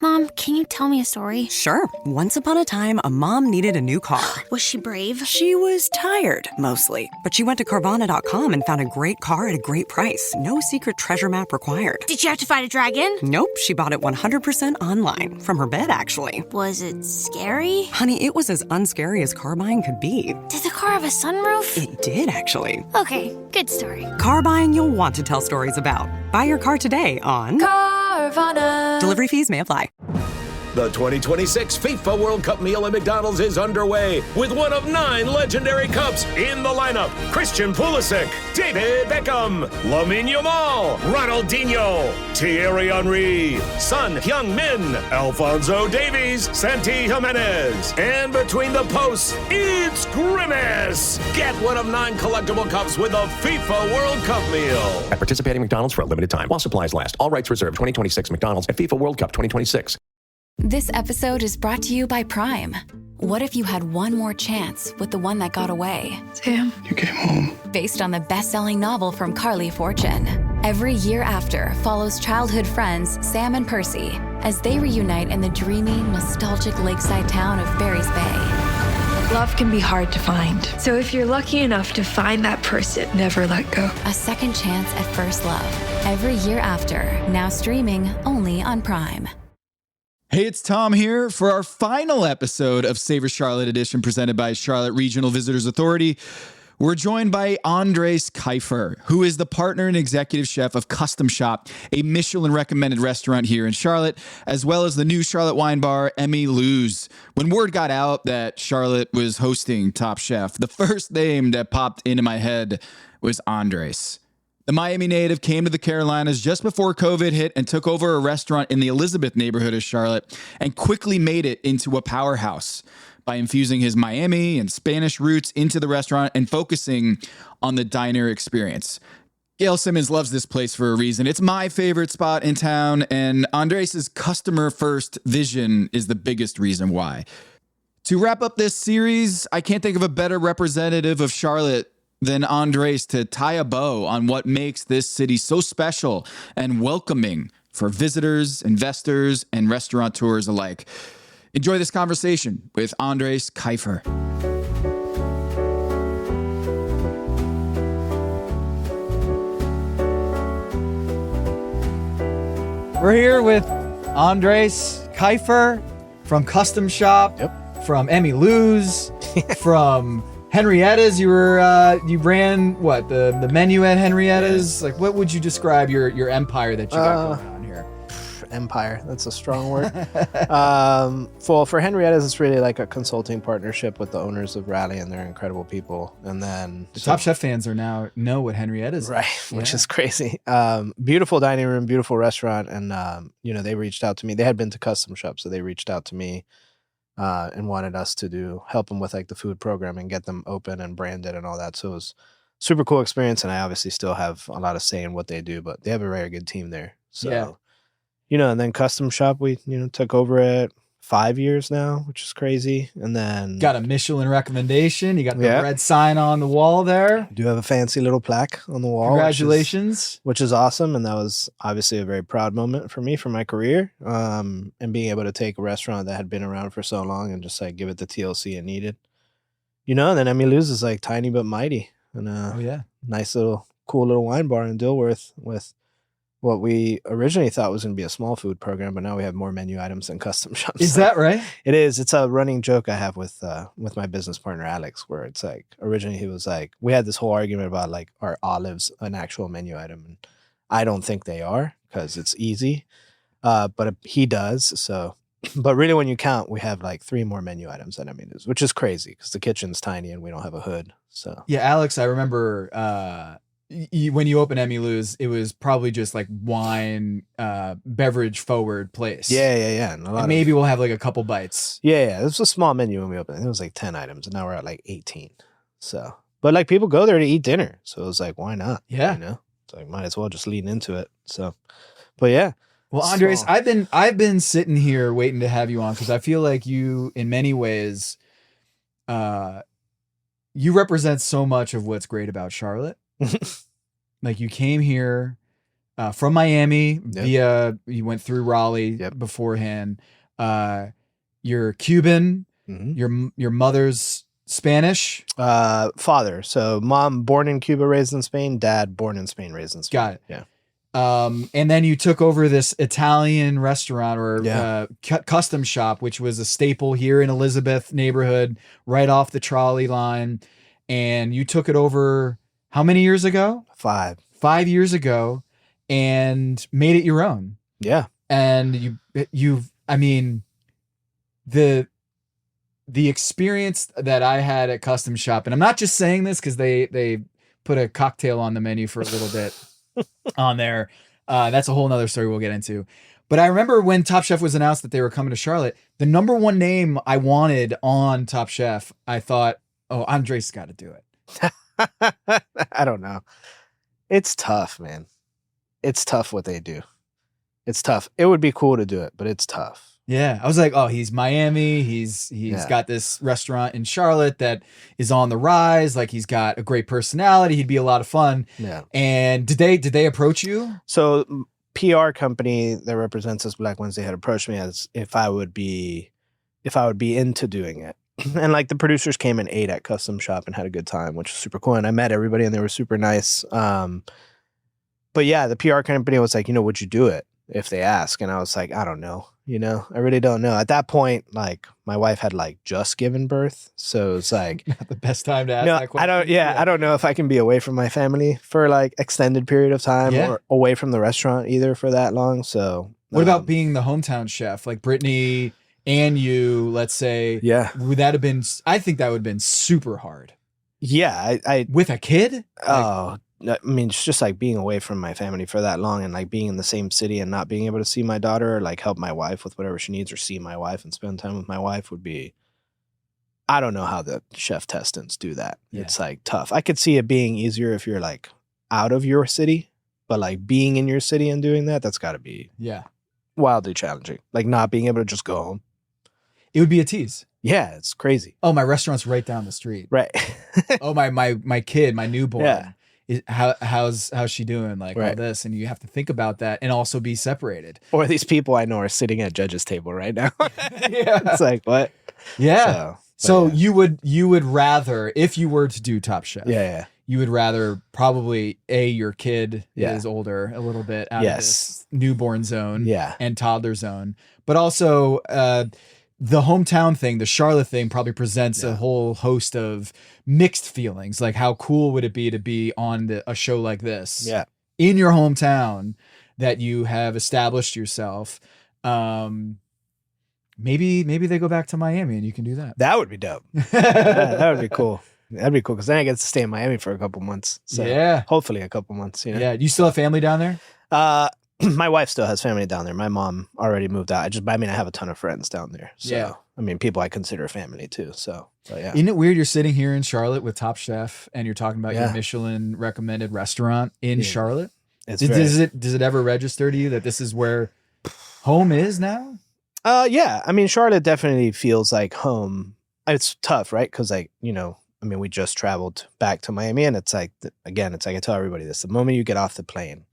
Mom, can you tell me a story? Sure. Once upon a time, a mom needed a new car. Was she brave? She was tired, mostly. But she went to Carvana.com and found a great car at a great price. No secret treasure map required. Did she have to fight a dragon? Nope, she bought it 100% online. From her bed, actually. Was it scary? Honey, it was as unscary as car buying could be. Did the car have a sunroof? It did, actually. Okay, good story. Car buying you'll want to tell stories about. Buy your car today on Carvana. Delivery fees may apply. The 2026 FIFA World Cup meal at McDonald's is underway with one of 9 legendary cups in the lineup. Christian Pulisic, David Beckham, Lamine Yamal, Ronaldinho, Thierry Henry, Son Heung-min, Alphonso Davies, Santi Jimenez. And between the posts, it's Grimace. Get one of 9 collectible cups with a FIFA World Cup meal. At participating McDonald's for a limited time while supplies last. All rights reserved. 2026 McDonald's at FIFA World Cup 2026. This episode is brought to you by Prime. What if you had one more chance with the one that got away? Sam, you came home. Based on the best-selling novel from Carly Fortune. Every Year After follows childhood friends Sam and Percy as they reunite in the dreamy, nostalgic lakeside town of Barry's Bay. Love can be hard to find. So if you're lucky enough to find that person, never let go. A second chance at first love. Every Year After, now streaming only on Prime. Hey, it's Tom here for our final episode of Savor Charlotte edition presented by Charlotte Regional Visitors Authority. We're joined by Andres Kaifer, who is the partner and executive chef of CustomShop, a Michelin-recommended restaurant here in Charlotte, as well as the new Charlotte wine bar, Emmy Lou's. When word got out that Charlotte was hosting Top Chef, the first name that popped into my head was Andres. The Miami native came to the Carolinas just before COVID hit and took over a restaurant in the Elizabeth neighborhood of Charlotte and quickly made it into a powerhouse by infusing his Miami and Spanish roots into the restaurant and focusing on the diner experience. Gail Simmons loves this place for a reason. It's my favorite spot in town, and Andres' customer-first vision is the biggest reason why. To wrap up this series, I can't think of a better representative of Charlotte than Andres to tie a bow on what makes this city so special and welcoming for visitors, investors, and restaurateurs alike. Enjoy this conversation with Andres Kaifer. We're here with Andres Kaifer from CustomShop, from Emmy Lou's, from Henrietta's. You ran what, the menu at Henrietta's? Like, what would you describe your empire that you got going on here? Empire, that's a strong word. For Henrietta's, it's really like a consulting partnership with the owners of Raleigh, and they're incredible people. And then The Top Chef fans are now know what Henrietta's right, is. Which is crazy. Beautiful dining room, beautiful restaurant, and they reached out to me. They had been to CustomShop, so they reached out to me. And wanted us to help them with like the food program and get them open and branded and all that. So it was super cool experience. And I obviously still have a lot of say in what they do, but they have a very good team there. So, and then CustomShop, we, took over it 5 years now, which is crazy. And then got a Michelin recommendation. You got the red sign on the wall there. Do have a fancy little plaque on the wall. Congratulations. Which is awesome. And that was obviously a very proud moment for me, for my career. And being able to take a restaurant that had been around for so long and just like give it the TLC it needed. And then Emmy Lou's is like tiny but mighty. And nice little, cool little wine bar in Dilworth with what we originally thought was going to be a small food program, but now we have more menu items than CustomShop. Is that right? It is. It's a running joke I have with my business partner, Alex, where it's like, originally he was like, we had this whole argument about like, are olives an actual menu item? And I don't think they are because it's easy. But he does. So, but really when you count, we have like 3 more menu items than Emmy Lou's, which is crazy because the kitchen's tiny and we don't have a hood. So yeah, Alex, I remember, when you open Emmy Lou's, it was probably just like wine, beverage forward place. Yeah. And maybe we'll have like a couple bites. Yeah. It was a small menu when we opened. It was like 10 items, and now we're at like 18. So, but like people go there to eat dinner, so it was like, why not? Yeah, it's like might as well just lean into it. So, but yeah. Well, Andres, I've been sitting here waiting to have you on because I feel like you, in many ways, you represent so much of what's great about Charlotte. Like you came here, from Miami via, you went through Raleigh beforehand. You're Cuban, your mother's Spanish. Father. So mom born in Cuba, raised in Spain. Dad born in Spain, raised in Spain. Got it. Yeah. And then you took over this Italian restaurant or CustomShop, which was a staple here in Elizabeth neighborhood, right off the trolley line. And you took it over how many years ago? 5 years ago, and made it your own. Yeah. And you've, I mean, the experience that I had at CustomShop, and I'm not just saying this because they put a cocktail on the menu for a little bit on there. That's a whole nother story we'll get into. But I remember when Top Chef was announced that they were coming to Charlotte, the number one name I wanted on Top Chef, I thought, oh, Andres got to do it. I don't know. It's tough, man. It's tough what they do. It's tough. It would be cool to do it, but it's tough. Yeah. I was like, oh, he's Miami. He's got this restaurant in Charlotte that is on the rise. Like, he's got a great personality. He'd be a lot of fun. Yeah. And did they approach you? So PR company that represents us, Black Wednesday, had approached me as if I would be into doing it. And like the producers came and ate at CustomShop and had a good time, which was super cool. And I met everybody and they were super nice. But yeah, the PR company was like, would you do it if they ask? And I was like, I don't know. I really don't know. At that point, like my wife had like just given birth. So it's like not the best time to ask that question. I don't know if I can be away from my family for like extended period of time or away from the restaurant either for that long. So what about being the hometown chef? Like Brittany and you, let's say, would that have been, I think that would have been super hard. Yeah. I with a kid? Oh, I mean, it's just like being away from my family for that long and like being in the same city and not being able to see my daughter or like help my wife with whatever she needs or see my wife and spend time with my wife would be, I don't know how the chef testants do that. Yeah. It's like tough. I could see it being easier if you're like out of your city, but like being in your city and doing that's got to be wildly challenging. Like not being able to just go home. It would be a tease. Yeah, it's crazy. Oh, my restaurant's right down the street. Right. Oh, my kid, my newborn. Yeah. How's she doing? Like all this, and you have to think about that and also be separated. Or these people I know are sitting at judge's table right now. It's like what? Yeah. So you would rather, if you were to do Top Chef, you would rather probably your kid is older a little bit out of this newborn zone and toddler zone, but also the hometown thing, the Charlotte thing probably presents a whole host of mixed feelings. Like how cool would it be to be on a show like this in your hometown that you have established yourself? Maybe they go back to Miami and you can do that. That would be dope. That would be cool. That'd be cool because then I get to stay in Miami for a couple months. So hopefully a couple months. Yeah. Do you still have family down there? My wife still has family down there. My mom already moved out. I have a ton of friends down there. So, I mean, people I consider family too. So yeah. Isn't it weird you're sitting here in Charlotte with Top Chef and you're talking about your Michelin-recommended restaurant in Charlotte? Does it ever register to you that this is where home is now? Yeah. I mean, Charlotte definitely feels like home. It's tough, right? Because we just traveled back to Miami and it's like, again, it's like I tell everybody this, the moment you get off the plane,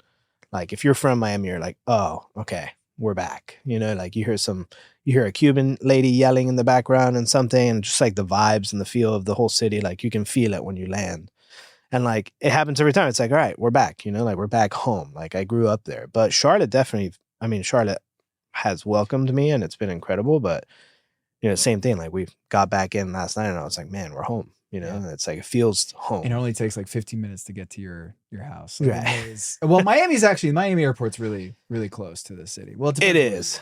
like if you're from Miami, you're like, oh, okay, we're back. Like you hear a Cuban lady yelling in the background and something, and just like the vibes and the feel of the whole city, like you can feel it when you land. And like it happens every time. It's like, all right, we're back, like we're back home. Like I grew up there. But Charlotte Charlotte has welcomed me and it's been incredible. But same thing. Like we got back in last night and I was like, man, we're home. And it's like it feels home. It only takes like 15 minutes to get to your house. Right. Well, Miami airport's really, really close to the city. Well, it is.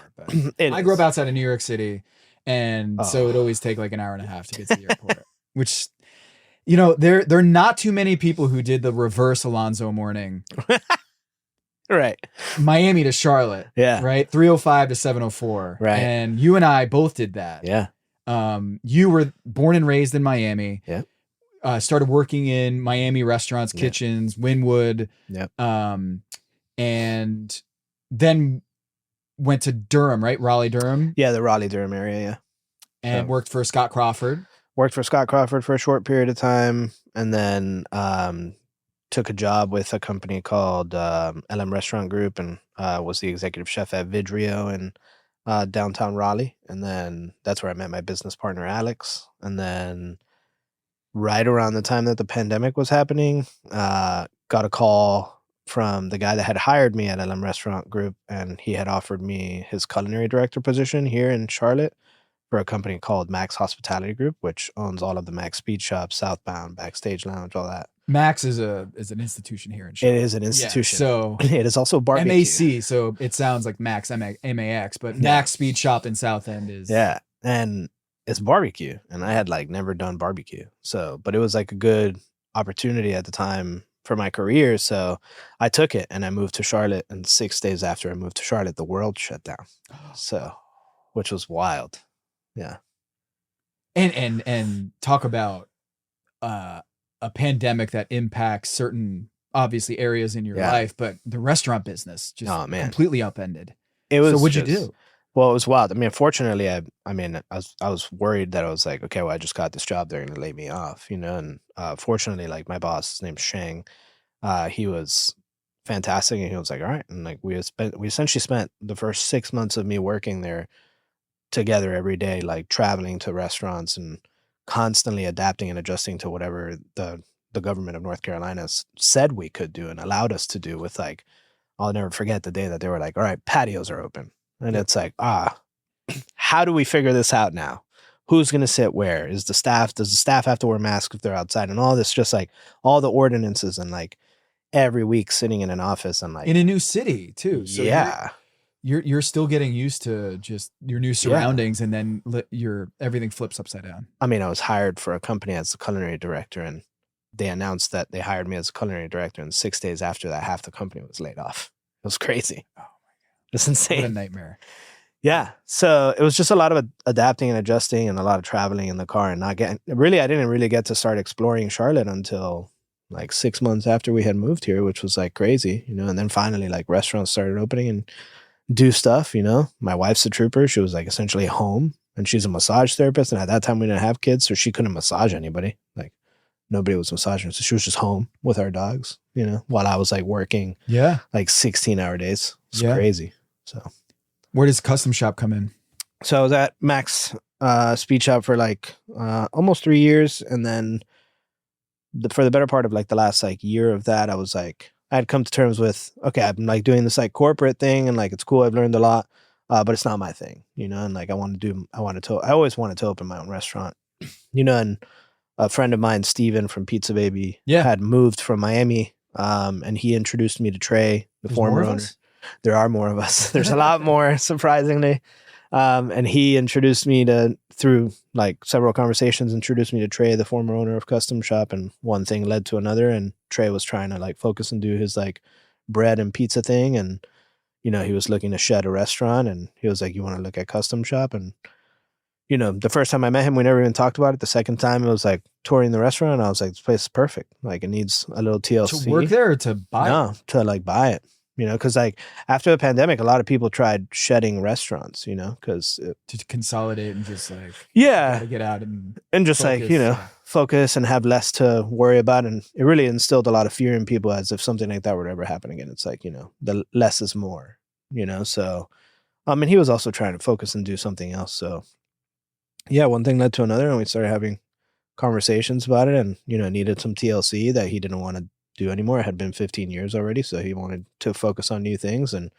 I grew up outside of New York City, and so it always take like an hour and a half to get to the airport. Which, there are not too many people who did the reverse Alonzo Mourning. Right. Miami to Charlotte. Yeah. Right. 305 to 704. Right. And you and I both did that. Yeah. You were born and raised in Miami. Yeah. Started working in Miami restaurants, kitchens, Wynwood. Yeah. And then went to Durham, right? Raleigh, Durham. Yeah, the Raleigh, Durham area. Yeah. And worked for Scott Crawford. Worked for Scott Crawford for a short period of time, and then took a job with a company called LM Restaurant Group and was the executive chef at Vidrio in downtown Raleigh. And then that's where I met my business partner, Alex. And then right around the time that the pandemic was happening, got a call from the guy that had hired me at LM Restaurant Group, and he had offered me his culinary director position here in Charlotte for a company called Max Hospitality Group, which owns all of the Max Speed Shop, Southbound, Backstage Lounge, all that. Max is an institution here in It Charlotte. is an institution. Yeah, so it is also barbecue. MAC, so it sounds like Max, MAX, but Yeah. Max Speed Shop in South End is... Yeah, and it's barbecue, and I had like never done barbecue, but it was like a good opportunity at the time for my career, so I took it and I moved to Charlotte. And 6 days after I moved to Charlotte, the world shut down, which was wild. Yeah, and talk about a pandemic that impacts certain obviously areas in your life, but the restaurant business just completely upended. It was. So what'd you do? Well, it was wild. I mean, fortunately, I was worried that I was like, okay, well, I just got this job, they're gonna lay me off, And fortunately, like my boss, his name's Shang, he was fantastic, and he was like, all right, and like we essentially spent the first 6 months of me working there together every day, like traveling to restaurants and constantly adapting and adjusting to whatever the government of North Carolina said we could do and allowed us to do. With like, I'll never forget the day that they were like, all right, patios are open. And it's like, how do we figure this out now? Who's going to sit where? Does the staff have to wear masks if they're outside? And all this, just like all the ordinances, and like every week sitting in an office and like in a new city too. So yeah, you're still getting used to just your new surroundings, and then everything flips upside down. I mean, I was hired for a company as the culinary director, and they announced that they hired me as a culinary director, and 6 days after that, half the company was laid off. It was crazy. Oh my God. It's insane. What a nightmare. Yeah. So it was just a lot of adapting and adjusting and a lot of traveling in the car and I didn't really get to start exploring Charlotte until like 6 months after we had moved here, which was like crazy, and then finally like restaurants started opening and do stuff, My wife's a trooper. She was like essentially home, and she's a massage therapist. And at that time we didn't have kids, so she couldn't massage anybody. Like nobody was massaging. So she was just home with our dogs, while I was like working like 16-hour days. It's crazy. So where does CustomShop come in? So I was at Max Speed Shop for like almost 3 years. And then for the better part of like the last like year of that, I was like, I had come to terms with, okay, I'm like doing this like corporate thing and like, it's cool. I've learned a lot, but it's not my thing, and like I always wanted to open my own restaurant, and a friend of mine, Steven from Pizza Baby, had moved from Miami. And he introduced me to Trey, the former owner. There are more of us. There's a lot more, surprisingly. And he introduced me through like several conversations, introduced me to Trey, the former owner of CustomShop, and one thing led to another. And Trey was trying to like focus and do his like bread and pizza thing. And, he was looking to shed a restaurant, and he was like, you want to look at CustomShop? And, the first time I met him, we never even talked about it. The second time it was like touring the restaurant. I was like, this place is perfect. Like it needs a little TLC. To work there or to buy it? No, to like buy it. Because like after the pandemic, a lot of people tried shedding restaurants, because to consolidate and just like gotta get out and just focus, like focus and have less to worry about, and it really instilled a lot of fear in people, as if something like that would ever happen again. It's like the less is more, So, and he was also trying to focus and do something else. So, yeah, one thing led to another, and we started having conversations about it, and needed some TLC that he didn't want to do anymore. It had been 15 years already, so he wanted to focus on new things. And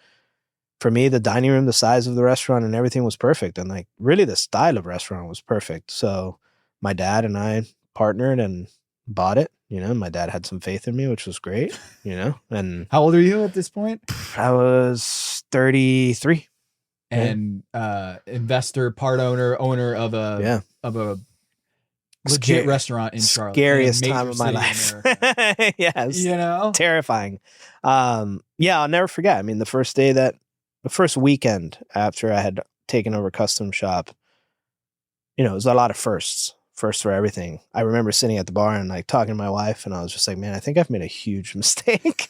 for me, the dining room, the size of the restaurant and everything was perfect, and like really the style of restaurant was perfect. So my dad and I partnered and bought it. My dad had some faith in me, which was great. And how old are you at this point? I was 33. And investor, part owner of a legit restaurant in Charlotte. Scariest time of my life. Yes. Terrifying. I'll never forget. I mean, the first weekend after I had taken over CustomShop, it was a lot of firsts for everything. I remember sitting at the bar and like talking to my wife, and I was just like, man, I think I've made a huge mistake.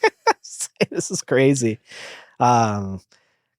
This is crazy.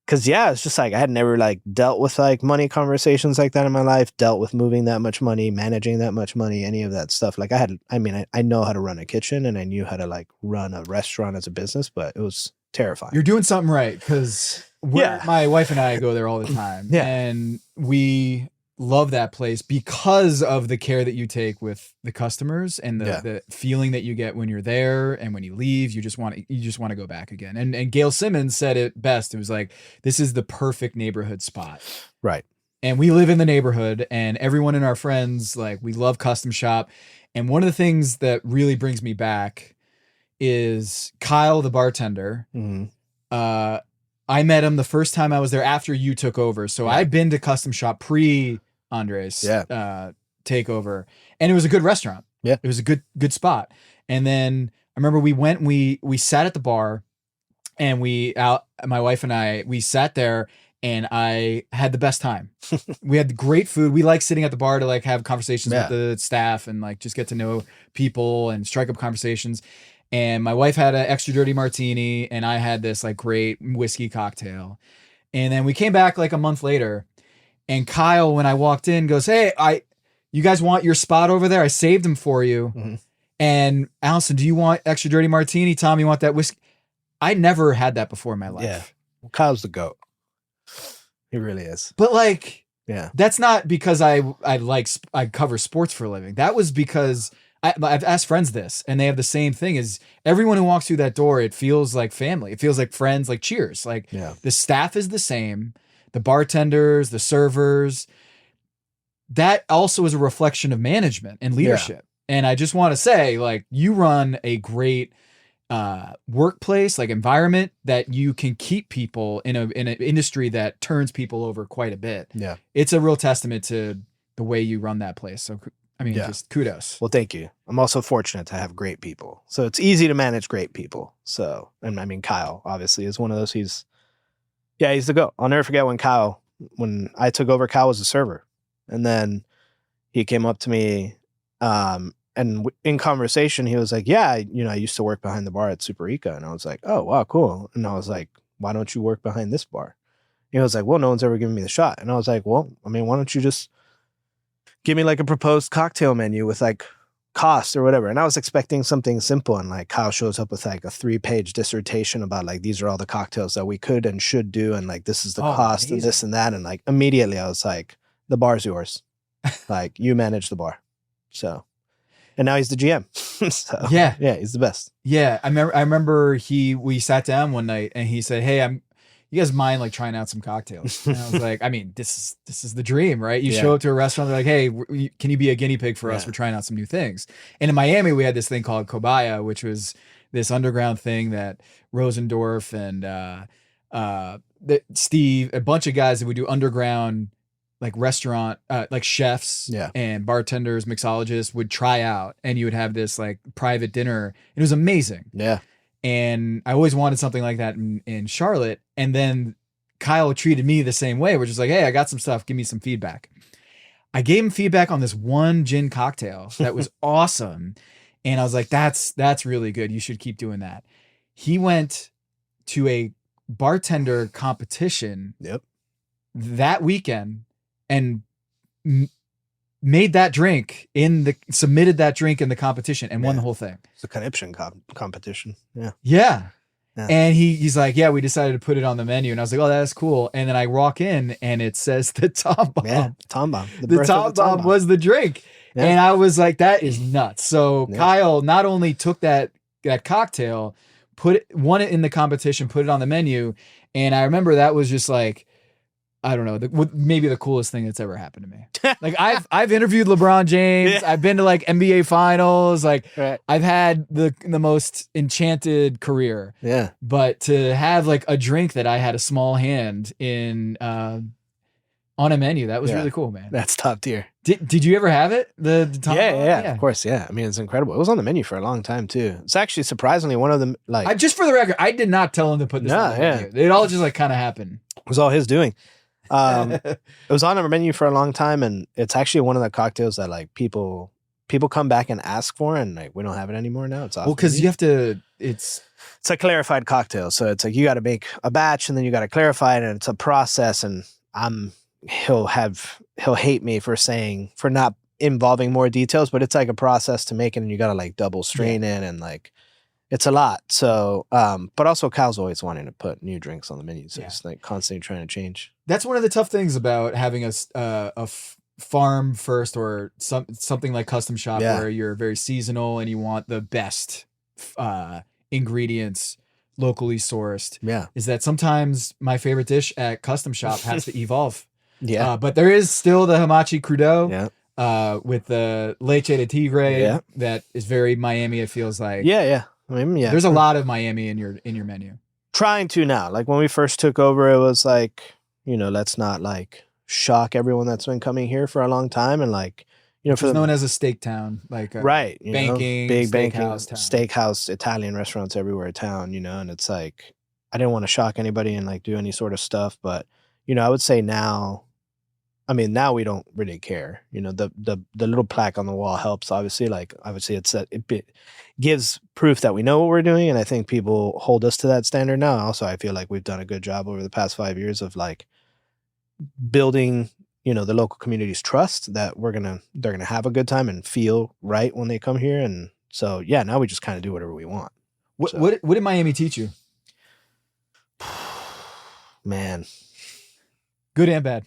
Cause yeah, it's just like I had never like dealt with like money conversations like that in my life, dealt with moving that much money, managing that much money, any of that stuff. Like I know how to run a kitchen and I knew how to like run a restaurant as a business, but it was terrifying. You're doing something right, because my wife and I go there all the time. Yeah. And we love that place because of the care that you take with the customers and the feeling that you get when you're there, and when you leave, you just want to go back again. And Gail Simmons said it best. It was like, this is the perfect neighborhood spot. Right. And we live in the neighborhood, and everyone in our friends, like, we love CustomShop. And one of the things that really brings me back is Kyle, the bartender. Mm-hmm. I met him the first time I was there after you took over. So I'd been to CustomShop pre Andres takeover, and it was a good restaurant. Yeah. It was a good spot. And then I remember we sat at the bar, and my wife and I, we sat there, and I had the best time. We had great food. We like sitting at the bar to like have conversations with the staff and like just get to know people and strike up conversations. And my wife had an extra dirty martini, and I had this like great whiskey cocktail. And then we came back like a month later, and Kyle, when I walked in, goes, "Hey, you guys want your spot over there? I saved them for you." Mm-hmm. And Allison, do you want extra dirty martini? Tom, you want that whiskey? I never had that before in my life. Yeah. Well, Kyle's the GOAT. He really is. But like, yeah, that's not because I cover sports for a living. That was because I've asked friends this, and they have the same thing. Is everyone who walks through that door, it feels like family. It feels like friends, like cheers. Like the staff is the same, the bartenders, the servers. That also is a reflection of management and leadership. And I just want to say, like, you run a great workplace, like environment that you can keep people in an industry that turns people over quite a bit. Yeah, it's a real testament to the way you run that place. So I mean, just kudos. Well, thank you. I'm also fortunate to have great people. So it's easy to manage great people. So, and I mean, Kyle obviously is one of those. He's the GOAT. I'll never forget when I took over, Kyle was a server. And then he came up to me and in conversation, he was like, "Yeah, I used to work behind the bar at Superica." And I was like, "Oh, wow, cool." And I was like, "Why don't you work behind this bar?" He was like, "Well, no one's ever given me the shot." And I was like, "Well, I mean, why don't you just give me like a proposed cocktail menu with like cost or whatever?" And I was expecting something simple. And like Kyle shows up with like a 3-page dissertation about like, these are all the cocktails that we could and should do. And like, this is the cost and this and that. And like, immediately I was like, the bar's yours. Like, you manage the bar. So, and now he's the GM. So yeah, he's the best. Yeah. I remember we sat down one night and he said, "Hey, you guys mind like trying out some cocktails?" And I was like, I mean, this is the dream, right? You show up to a restaurant, they're like, "Hey, can you be a guinea pig for us? We're trying out some new things." And in Miami, we had this thing called Kobaya, which was this underground thing that Rosendorf and Steve, a bunch of guys that would do underground like restaurant, like chefs and bartenders, mixologists would try out, and you would have this like private dinner. It was amazing. Yeah. And I always wanted something like that in Charlotte. And then Kyle treated me the same way, which is like, "Hey, I got some stuff. Give me some feedback." I gave him feedback on this one gin cocktail that was awesome. And I was like, that's really good. You should keep doing that. He went to a bartender competition that weekend and submitted that drink in the competition and won the whole thing. It's a conniption competition. Yeah. And he's like, "Yeah, we decided to put it on the menu." And I was like, "Oh, that's cool." And then I walk in and it says the Tom Bomb. Yeah, Tom Bomb. The Tom Bomb was the drink. Yeah. And I was like, that is nuts. So Kyle not only took that cocktail, won it in the competition, put it on the menu. And I remember that was just like, I don't know, maybe the coolest thing that's ever happened to me. Like I've interviewed LeBron James. I've been to like NBA finals. Like I've had the most enchanted career. Yeah. But to have like a drink that I had a small hand in on a menu, that was really cool, man. That's top tier. Did you ever have it? The Tom Bomb? Yeah, of course. Yeah. I mean, it's incredible. It was on the menu for a long time too. It's actually surprisingly one of them. Like, just for the record, I did not tell him to put this on the menu. It all just like kind of happened. It was all his doing. It was on our menu for a long time, and it's actually one of the cocktails that like people come back and ask for, and like we don't have it anymore now. It's off. Well, because you have to. it's a clarified cocktail. So it's like you got to make a batch and then you got to clarify it, and it's a process. And he'll hate me for not involving more details, but it's like a process to make it, and you got to like double strain it, and like it's a lot. So, but also Cal's always wanting to put new drinks on the menu, so it's like constantly trying to change. That's one of the tough things about having a farm first or something like CustomShop, where you're very seasonal and you want the best ingredients locally sourced. Yeah, is that sometimes my favorite dish at CustomShop has to evolve. But there is still the hamachi crudo. With the leche de tigre that is very Miami. It feels like I mean, there's a lot of Miami in your menu. Trying to now. Like when we first took over, it was like, let's not like shock everyone that's been coming here for a long time, and like it's known as a steak town, like banking, big steakhouse Italian restaurants everywhere in town, and it's like I didn't want to shock anybody and like do any sort of stuff, but I would say now. I mean, now we don't really care. The little plaque on the wall helps. Obviously, it gives proof that we know what we're doing, and I think people hold us to that standard now. Also, I feel like we've done a good job over the past 5 years of like building, the local community's trust that they're gonna have a good time and feel right when they come here. And so, now we just kind of do whatever we want. What did Miami teach you? Man. Good and bad.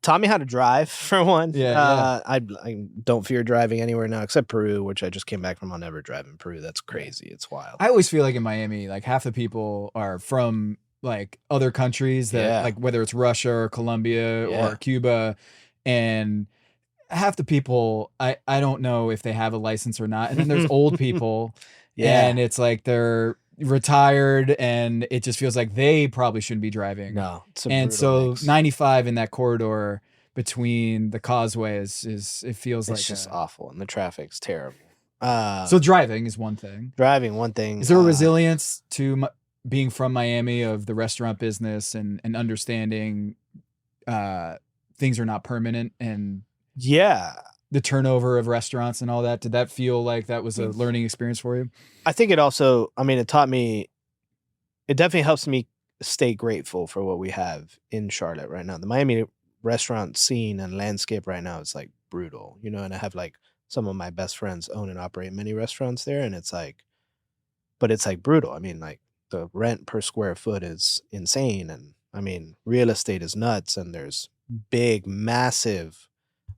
Taught me how to drive, for one. I don't fear driving anywhere now except Peru, which I just came back from. I'll never drive in Peru. That's crazy. It's wild. I always feel like in Miami, like half the people are from like other countries that like whether it's Russia or Colombia or Cuba, and half the people I don't know if they have a license or not. And then there's old people and it's like they're retired, and it just feels like they probably shouldn't be driving. No, and so mix. 95 in that corridor between the causeways it feels like it's just awful, and the traffic's terrible. So driving is one thing. Is there a resilience to being from Miami of the restaurant business and understanding things are not permanent, and the turnover of restaurants and all that? Did that feel like that was a learning experience for you? I think it also, it taught me, it definitely helps me stay grateful for what we have in Charlotte right now. The Miami restaurant scene and landscape right now is like brutal, and I have like some of my best friends own and operate many restaurants there, and it's like, but it's like brutal. I mean, like the rent per square foot is insane, and real estate is nuts, and there's big, massive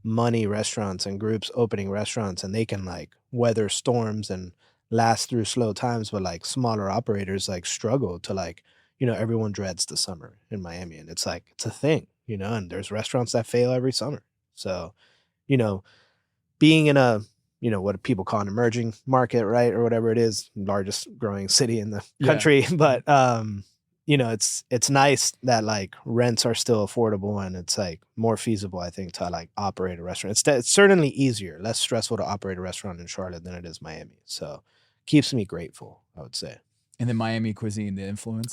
money restaurants and groups opening restaurants, and they can like weather storms and last through slow times, but like smaller operators like struggle to like, everyone dreads the summer in Miami, and it's like it's a thing, and there's restaurants that fail every summer. So, being in a what people call an emerging market, right, or whatever it is, largest growing city in the country, but it's nice that like rents are still affordable, and it's like more feasible, I think, to like operate a restaurant. It's certainly easier, less stressful to operate a restaurant in Charlotte than it is Miami. So keeps me grateful, I would say. And then Miami cuisine, the influence?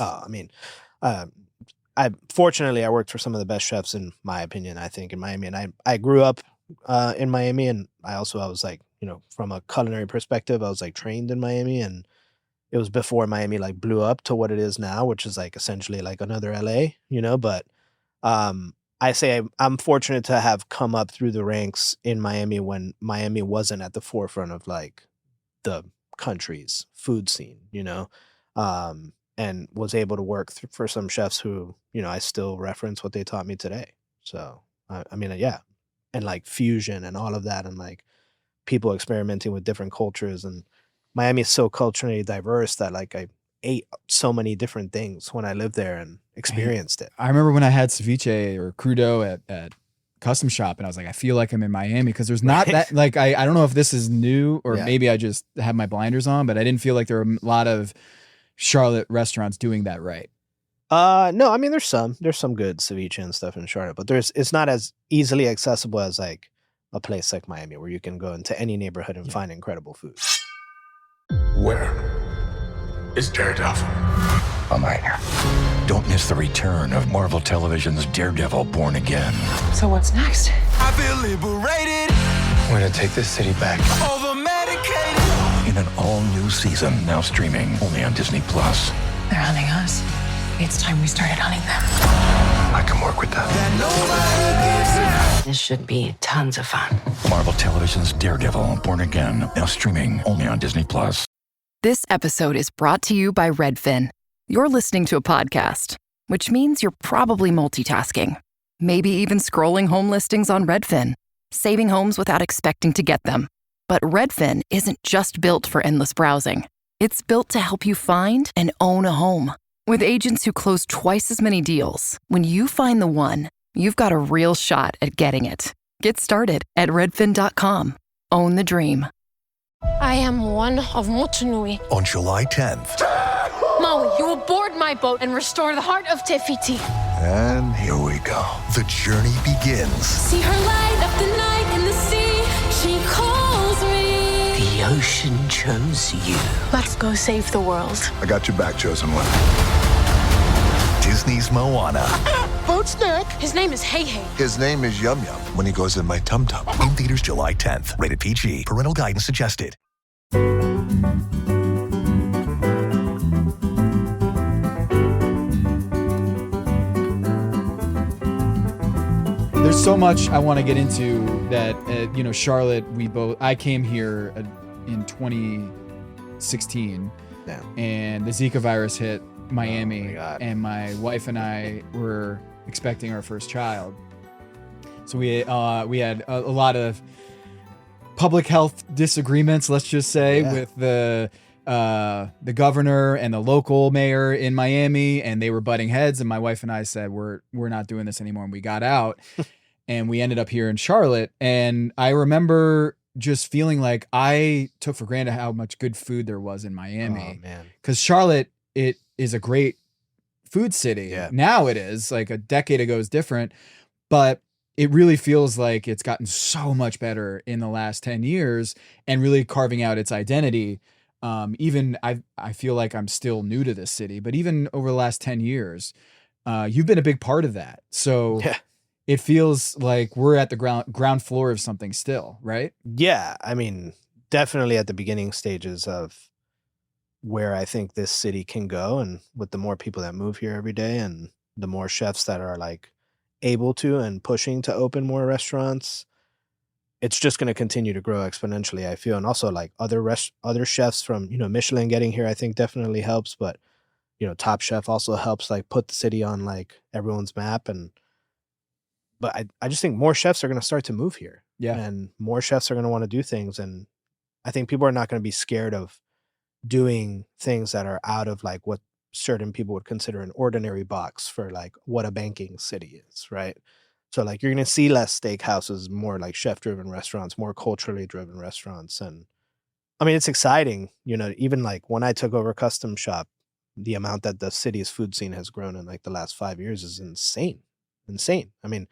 Fortunately, I worked for some of the best chefs, in my opinion, I think, in Miami. And I grew up in Miami, and I was like, from a culinary perspective, I was like trained in Miami, and it was before Miami like blew up to what it is now, which is like essentially like another LA, but I say I'm fortunate to have come up through the ranks in Miami when Miami wasn't at the forefront of like the country's food scene, and was able to work for some chefs who, I still reference what they taught me today. So, and like fusion and all of that, and like people experimenting with different cultures, and Miami is so culturally diverse that like I ate so many different things when I lived there and experienced it. I remember when I had ceviche or crudo at CustomShop, and I was like, I feel like I'm in Miami, because there's not that, like, I don't know if this is new or maybe I just have my blinders on, but I didn't feel like there were a lot of Charlotte restaurants doing that right. No, there's some good ceviche and stuff in Charlotte, but it's not as easily accessible as like a place like Miami, where you can go into any neighborhood and find incredible food. Where is Daredevil? I'm right here. Don't miss the return of Marvel Television's Daredevil Born Again. So what's next? I feel liberated. We're gonna take this city back. Over medicated. In in an all-new season, now streaming only on Disney+. Plus. They're hunting us. It's time we started hunting them. I can work with that. This should be tons of fun. Marvel Television's Daredevil, Born Again, now streaming only on Disney+. Plus. This episode is brought to you by Redfin. You're listening to a podcast, which means you're probably multitasking. Maybe even scrolling home listings on Redfin, saving homes without expecting to get them. But Redfin isn't just built for endless browsing. It's built to help you find and own a home. With agents who close twice as many deals, when you find the one, you've got a real shot at getting it. Get started at redfin.com. Own the dream. I am one of Motunui. On July 10th. Maui, you will board my boat and restore the heart of Te Fiti. And here we go. The journey begins. See her light up the night in the sea. She calls me. The ocean chose you. Let's go save the world. I got your back, chosen one. Disney's Moana. Boat's neck. His name is Hey Hey. His name is Yum Yum when he goes in my tum tum. In theaters July 10th. Rated PG. Parental guidance suggested. There's so much I want to get into that, Charlotte, I came here in 2016 and the Zika virus hit Miami, and my wife and I were expecting our first child. So we had a lot of public health disagreements, let's just say, with the governor and the local mayor in Miami, and they were butting heads. And my wife and I said, we're not doing this anymore. And we got out and we ended up here in Charlotte. And I remember just feeling like I took for granted how much good food there was in Miami. Oh, man. 'Cause Charlotte, it is a great food city. Yeah. Now it is. Like a decade ago is different, but it really feels like it's gotten so much better in the last 10 years and really carving out its identity. Even I feel like I'm still new to this city, but even over the last 10 years, you've been a big part of that. So it feels like we're at the ground floor of something still, right? Yeah. I mean, definitely at the beginning stages of where I think this city can go. And with the more people that move here every day and the more chefs that are like able to and pushing to open more restaurants, it's just going to continue to grow exponentially, I feel. And also like other chefs from, Michelin getting here, I think definitely helps. But, Top Chef also helps like put the city on like everyone's map. But I just think more chefs are going to start to move here. Yeah. And more chefs are going to want to do things. And I think people are not going to be scared of doing things that are out of like what certain people would consider an ordinary box for like what a banking city is, right? So like you're going to see less steakhouses, more like chef-driven restaurants, more culturally driven restaurants. And I mean, it's exciting, even like when I took over CustomShop, the amount that the city's food scene has grown in like the last 5 years is insane. I mean,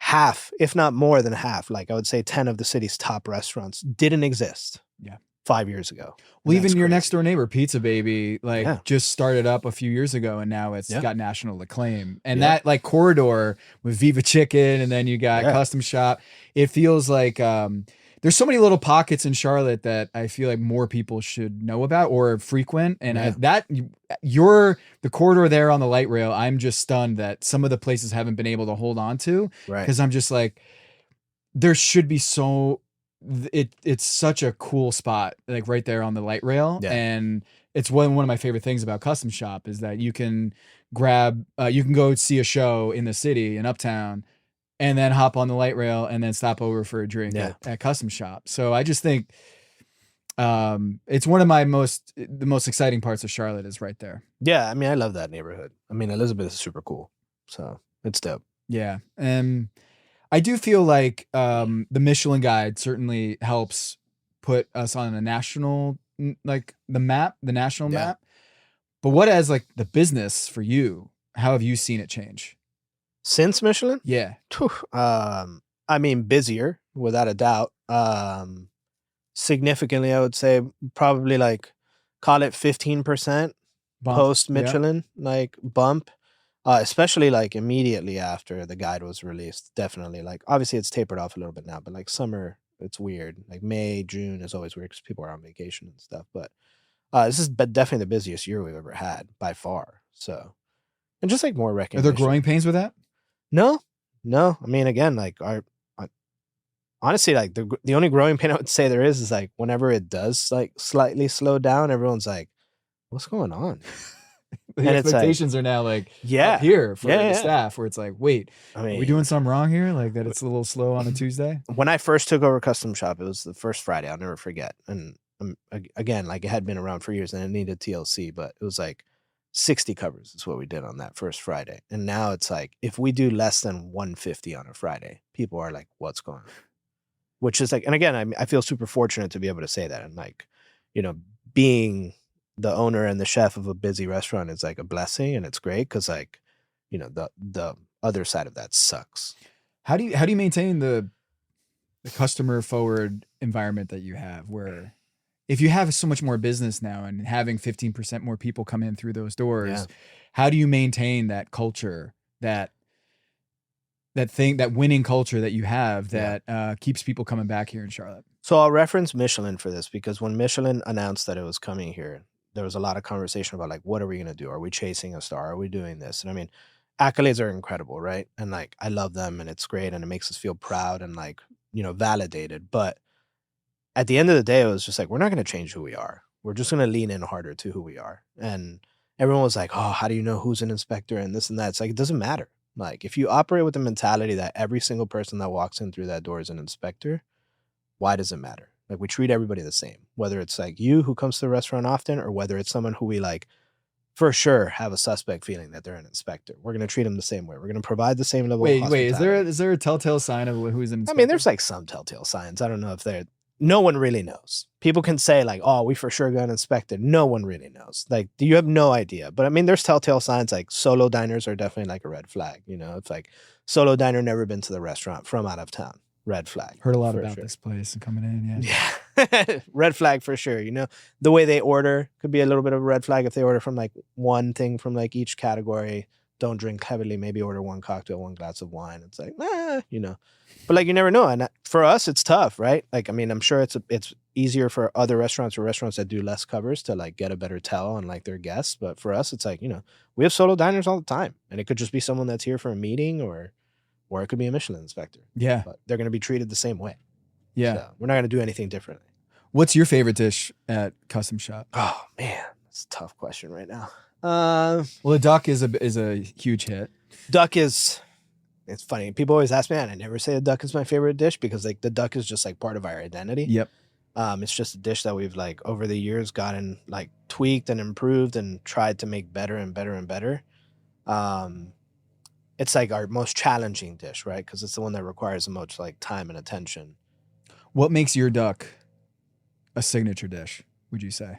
half, if not more than half, like I would say 10 of the city's top restaurants didn't exist 5 years ago. Well, even your next door neighbor, Pizza Baby, just started up a few years ago, and now it's got national acclaim. And that like corridor with Viva Chicken, and then you got Custom Shop. It feels like there's so many little pockets in Charlotte that I feel like more people should know about or frequent. And you're the corridor there on the light rail. I'm just stunned that some of the places haven't been able to hold on to, because I'm just like, there should be it's such a cool spot, like right there on the light rail. And it's one of my favorite things about Custom Shop is that you can you can go see a show in the city in Uptown and then hop on the light rail and then stop over for a drink at Custom Shop. So I just think it's one of the most exciting parts of Charlotte is right there. Yeah, I mean, I love that neighborhood. I mean, Elizabeth is super cool, so it's dope. Yeah, and I do feel like the Michelin Guide certainly helps put us on a national, like the national map. But what as like the business for you? How have you seen it change? Since Michelin? Yeah. I mean, busier, without a doubt. Significantly, I would say probably like, call it 15% post Michelin, like bump. Especially like immediately after the guide was released. Definitely. Like obviously it's tapered off a little bit now, but like summer it's weird. Like May, June is always weird because people are on vacation and stuff. But this is definitely the busiest year we've ever had by far. So, and just like more Are recognition. there growing pains with that? No. I mean, again, like honestly, like the only growing pain I would say there is like whenever it does like slightly slow down, everyone's like, "What's going on?" The And it's like- expectations are now like Yeah. up here for Yeah. the staff, where it's like, wait, I are we mean, doing something wrong here? Like that it's a little slow on a Tuesday? when I first took over Custom Shop, it was the first Friday. I'll never forget. And again, like it had been around for years and it needed TLC, but it was like 60 covers is what we did on that first Friday. And now it's like, if we do less than 150 on a Friday, people are like, what's going on? Which is like, and again, I feel super fortunate to be able to say that. And like, you know, being the owner and the chef of a busy restaurant is like a blessing, and it's great because like, you know, the other side of that sucks. How do you maintain the customer forward environment that you have, where if you have so much more business now and having 15% more people come in through those doors, how do you maintain that culture, that winning culture that you have that keeps people coming back here in Charlotte? So I'll reference Michelin for this, because when Michelin announced that it was coming here, there was a lot of conversation about like, what are we going to do? Are we chasing a star? Are we doing this? And I mean, accolades are incredible, right? And like, I love them and it's great and it makes us feel proud and like, you know, validated. But at the end of the day, it was just like, we're not going to change who we are. We're just going to lean in harder to who we are. And everyone was like, oh, how do you know who's an inspector and this and that? It's like, it doesn't matter. Like, if you operate with the mentality that every single person that walks in through that door is an inspector, why does it matter? Like, we treat everybody the same, whether it's like you who comes to the restaurant often or whether it's someone who we like for sure have a suspect feeling that they're an inspector. We're going to treat them the same way. We're going to provide the same level of hospitality. Is there a telltale sign of who's an inspector? I mean, there's like some telltale signs. I don't know if no one really knows. People can say like, oh, we for sure got inspected. No one really knows. Like, you have no idea. But I mean, there's telltale signs, like solo diners are definitely like a red flag. You know, it's like solo diner, never been to the restaurant, from out of town. Red flag. Heard a lot about this place and coming in. Yeah. Red flag for sure. You know, the way they order could be a little bit of a red flag if they order from like one thing from like each category. Don't drink heavily, maybe order one cocktail, one glass of wine. It's like, you know, but like, you never know. And for us, it's tough, right? Like, I mean, I'm sure it's easier for other restaurants or restaurants that do less covers to like get a better tell on like their guests. But for us, it's like, you know, we have solo diners all the time, and it could just be someone that's here for a meeting or it could be a Michelin inspector. Yeah. But they're going to be treated the same way. Yeah. So we're not going to do anything differently. What's your favorite dish at Custom Shop? Oh man, that's a tough question right now. Well, the duck is a huge hit. Duck is, it's funny. People always ask me, and I never say the duck is my favorite dish because like the duck is just like part of our identity. Yep. It's just a dish that we've like over the years gotten like tweaked and improved and tried to make better and better and better. It's like our most challenging dish, right? Because it's the one that requires the most like time and attention. What makes your duck a signature dish, would you say?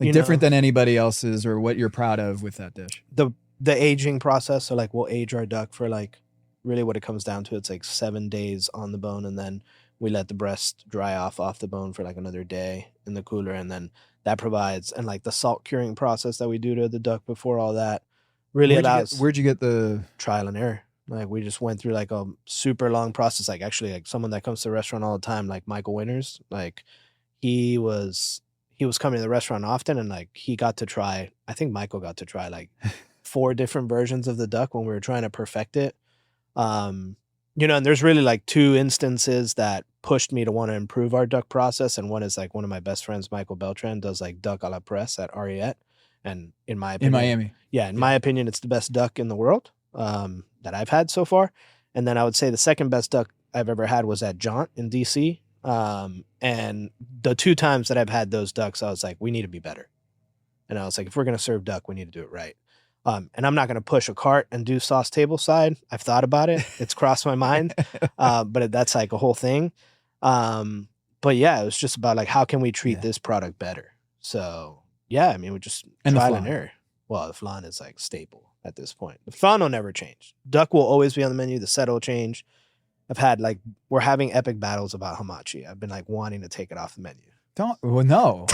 Different than anybody else's, or what you're proud of with that dish? The aging process. So like we'll age our duck for like really what it comes down to. It's like 7 days on the bone, and then we let the breast dry off the bone for like another day in the cooler, and then that provides, and like the salt curing process that we do to the duck before all that really allows. Where'd you get the trial and error? Like we just went through like a super long process. Like actually, like someone that comes to the restaurant all the time, like Michael Winters, like he was coming to the restaurant often, and like he got to try. I think Michael got to try like 4 different versions of the duck when we were trying to perfect it. You know, and there's really like 2 instances that pushed me to want to improve our duck process, and one is like one of my best friends, Michael Beltran, does like duck a la presse at Ariette, and in my opinion, in Miami, in my opinion, it's the best duck in the world that I've had so far. And then I would say the second best duck I've ever had was at Jaunt in DC. And the 2 times that I've had those ducks, I was like, we need to be better. And I was like, if we're going to serve duck, we need to do it right. And I'm not going to push a cart and do sauce table side. I've thought about it. It's crossed my mind. But that's like a whole thing. But yeah, it was just about like, how can we treat this product better? So yeah, I mean, we just trial and error. Well, the flan is like staple at this point. The flan will never change. Duck will always be on the menu. The set will change. We're having epic battles about hamachi. I've been like wanting to take it off the menu. No.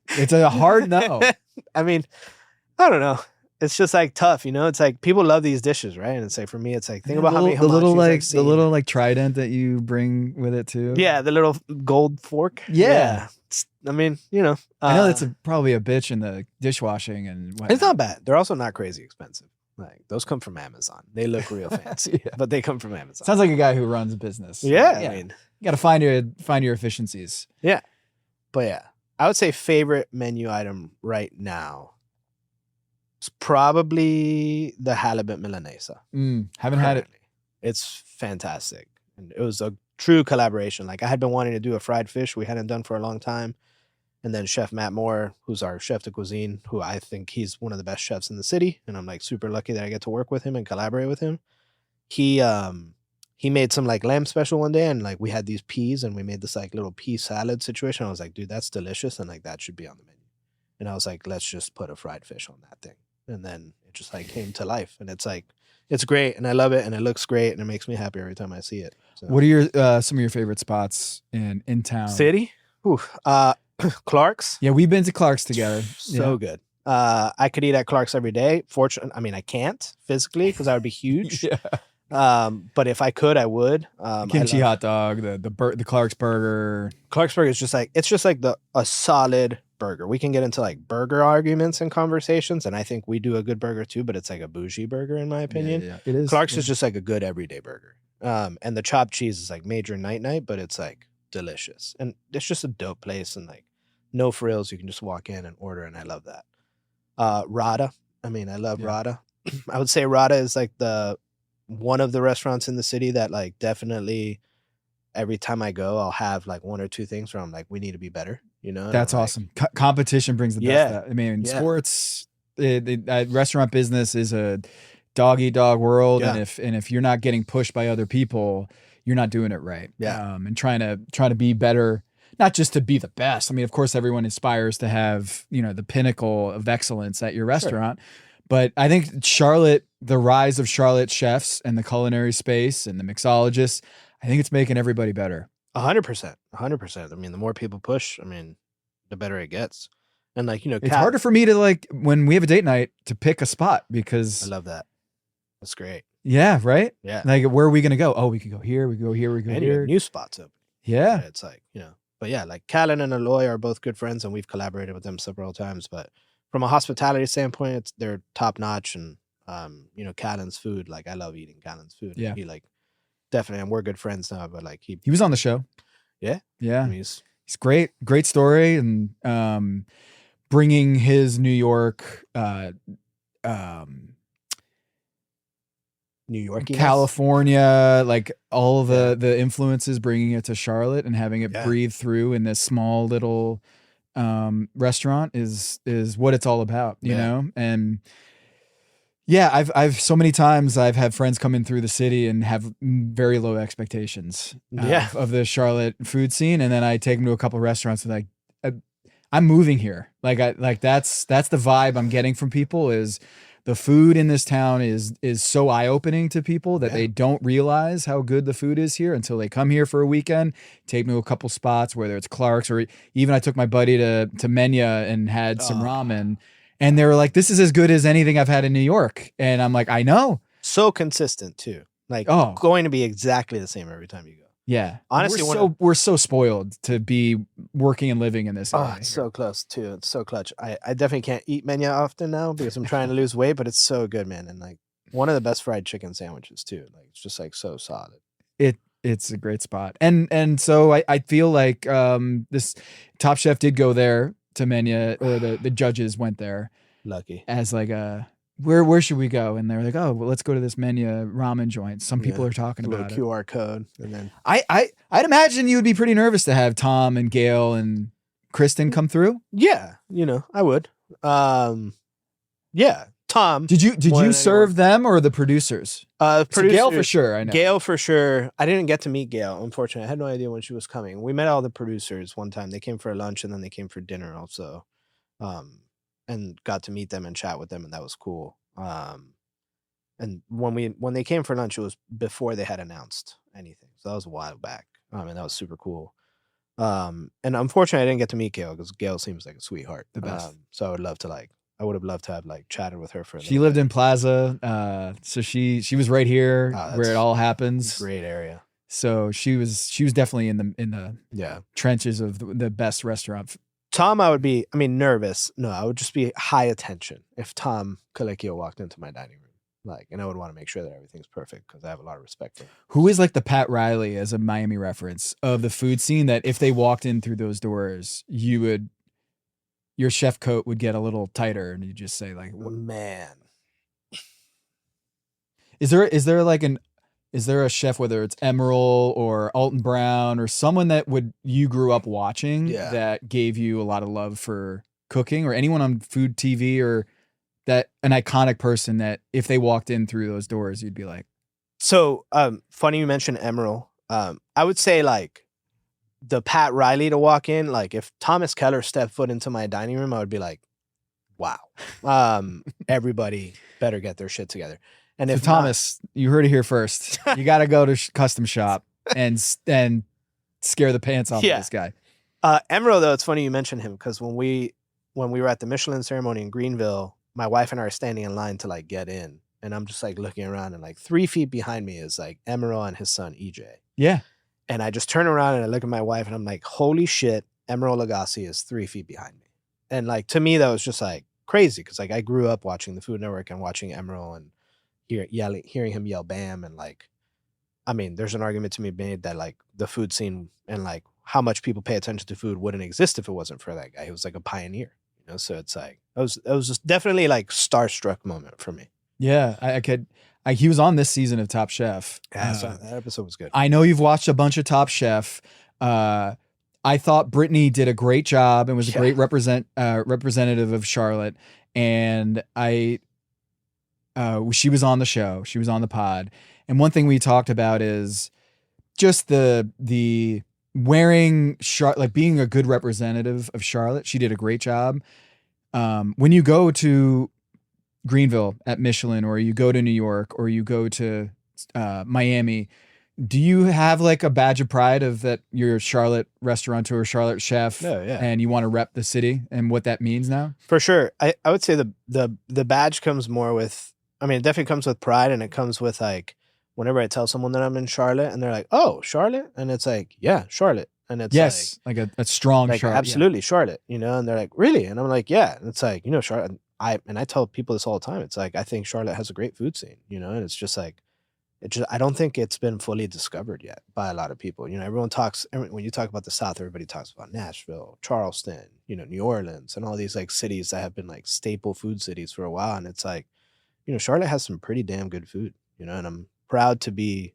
It's a hard no. I mean, I don't know. it's just like tough, you know. It's like people love these dishes, right? And it's like for me, it's like think about how many the little hamachis I've like the seen. little like trident that you bring with it too. Yeah, the little gold fork. Yeah. I mean, you know, I know that's probably a bitch in the dishwashing and whatnot. it's not bad. They're also not crazy expensive. Like those come from Amazon. They look real fancy, but they come from Amazon. Sounds like a guy who runs a business. Yeah, I mean, you got to find your efficiencies. Yeah, but yeah, I would say favorite menu item right now is probably the halibut milanese. Haven't had it. It's fantastic, and it was a true collaboration. Like I had been wanting to do a fried fish we hadn't done for a long time. And then Chef Matt Moore, who's our chef de cuisine, who I think he's one of the best chefs in the city. And I'm like super lucky that I get to work with him and collaborate with him. He made some like lamb special one day and like we had these peas and we made this like little pea salad situation. I was like, dude, that's delicious. And like that should be on the menu. And I was like, let's just put a fried fish on that thing. And then it just like came to life. And it's like, it's great. And I love it. And it looks great. And it makes me happy every time I see it. So. What are your some of your favorite spots in town? City? Ooh, Clark's. Yeah, we've been to Clark's together. So good. I could eat at Clark's every day. Fortunately, I mean, I can't physically because I would be huge. But if I could, I would. Kimchi hot dog, the Clark's burger. Clark's burger is just like a solid burger. We can get into like burger arguments and conversations, and I think we do a good burger too. But it's like a bougie burger in my opinion. Yeah, it is. Clark's is just like a good everyday burger. And the chopped cheese is like major night, but it's like delicious, and it's just a dope place and like. No frills. You can just walk in and order, and I love that. Rada. I mean, I love Rada. I would say Rada is like one of the restaurants in the city that like definitely every time I go, I'll have like one or two things where I'm like, we need to be better. You know, that's awesome. Competition brings the best out. I mean, sports, restaurant business is a dog eat dog world, and if you're not getting pushed by other people, you're not doing it right. And trying to be better. Not just to be the best. I mean, of course, everyone aspires to have, the pinnacle of excellence at your restaurant. Sure. But I think the rise of Charlotte chefs and the culinary space and the mixologists, I think it's making everybody better. 100%. 100%. I mean, the more people push, I mean, the better it gets. And like, it's harder for me to like, when we have a date night, to pick a spot because. I love that. That's great. Yeah, right? Yeah. Like, where are we going to go? Oh, we could go here. We could go here. We could go here. New spots open. Yeah. It's like, But yeah, like Callan and Aloy are both good friends, and we've collaborated with them several times. But from a hospitality standpoint, they're top notch. And Callan's food, like I love eating Callan's food. Yeah, he like definitely, and we're good friends now. But like he was on the show. Yeah, yeah, I mean, he's great story, and bringing his New York. New York, California, like all the influences, bringing it to Charlotte and having it breathe through in this small little restaurant is what it's all about, you know? And I've so many times I've had friends come in through the city and have very low expectations of the Charlotte food scene, and then I take them to a couple of restaurants and like I'm moving here. Like that's the vibe I'm getting from people is. The food in this town is so eye-opening to people that they don't realize how good the food is here until they come here for a weekend, take me to a couple spots, whether it's Clark's or even I took my buddy to Menya and had some ramen, and they were like, this is as good as anything I've had in New York. And I'm like, I know. So consistent too. Like going to be exactly the same every time you go. Yeah. Honestly, we're so spoiled to be working and living in this area. Oh, it's so close too. It's so clutch. I definitely can't eat Menya often now because I'm trying to lose weight, but it's so good, man. And like one of the best fried chicken sandwiches too. Like it's just like so solid. It's a great spot. And so I feel like this Top Chef did go there to Menya, or the judges went there. Lucky. As like where should we go? And they're like, oh, well, let's go to this Menya ramen joint. Some people are talking about it. QR code. And then I'd imagine you would be pretty nervous to have Tom and Gail and Kristen come through. Yeah, I would. Yeah, Tom. Did you serve them or the producers? Gail for sure. I know. Gail for sure. I didn't get to meet Gail, unfortunately. I had no idea when she was coming. We met all the producers one time. They came for lunch and then they came for dinner also. And got to meet them and chat with them, and that was cool. And when they came for lunch, it was before they had announced anything, so that was a while back. And that was super cool. And unfortunately, I didn't get to meet Gail because Gail seems like a sweetheart. The best. So I would love to would have loved to have like chatted with her for a She lived in Plaza, so she was right here where it all happens. Great area. So she was definitely in the trenches of the best restaurant. Tom, I would be, nervous. No, I would just be high attention if Tom Colicchio walked into my dining room. And I would want to make sure that everything's perfect because I have a lot of respect for him. Who is like the Pat Riley as a Miami reference of the food scene that if they walked in through those doors, your chef coat would get a little tighter and you just say like, man, is there a chef, whether it's Emerald or Alton Brown or someone that you grew up watching that gave you a lot of love for cooking, or anyone on food TV, or that an iconic person that if they walked in through those doors, you'd be like. So funny you mentioned Emerald. I would say like the Pat Riley to walk in, like if Thomas Keller stepped foot into my dining room, I would be like, wow, everybody better get their shit together. And if Thomas, you heard it here first. You got to go to CustomShop and scare the pants off of this guy. Emerald, though, it's funny you mentioned him because when we were at the Michelin ceremony in Greenville, my wife and I are standing in line to like get in, and I'm just like looking around, and like 3 feet behind me is like Emerald and his son EJ. Yeah. And I just turn around and I look at my wife and I'm like, holy shit, Emerald Lagasse is 3 feet behind me. And like to me, that was just like crazy because like I grew up watching the Food Network and watching Emerald and hearing him yell bam, and like, there's an argument to be made that like the food scene and like how much people pay attention to food wouldn't exist if it wasn't for that guy. He was like a pioneer, so it's like it was just definitely like starstruck moment for me. Yeah, he was on this season of Top Chef. Yeah, so that episode was good. I know you've watched a bunch of Top Chef. I thought Brittany did a great job and was a great representative of Charlotte, and she was on the show. She was on the pod. And one thing we talked about is just the wearing like being a good representative of Charlotte. She did a great job. When you go to Greenville at Michelin, or you go to New York, or you go to Miami, do you have like a badge of pride of that you're a Charlotte restaurateur, Charlotte chef, and you want to rep the city and what that means now? For sure. I would say the badge comes more with, it definitely comes with pride, and it comes with like, whenever I tell someone that I'm in Charlotte and they're like, oh, Charlotte? And it's like, yeah, Charlotte. And it's like a strong like, Charlotte. Absolutely, Charlotte, and they're like, really? And I'm like, yeah. And it's like, Charlotte, I tell people this all the time. It's like, I think Charlotte has a great food scene, and it's just like, I don't think it's been fully discovered yet by a lot of people. Everyone talks, when you talk about the South, everybody talks about Nashville, Charleston, New Orleans, and all these like cities that have been like staple food cities for a while. And it's like, Charlotte has some pretty damn good food, and I'm proud to be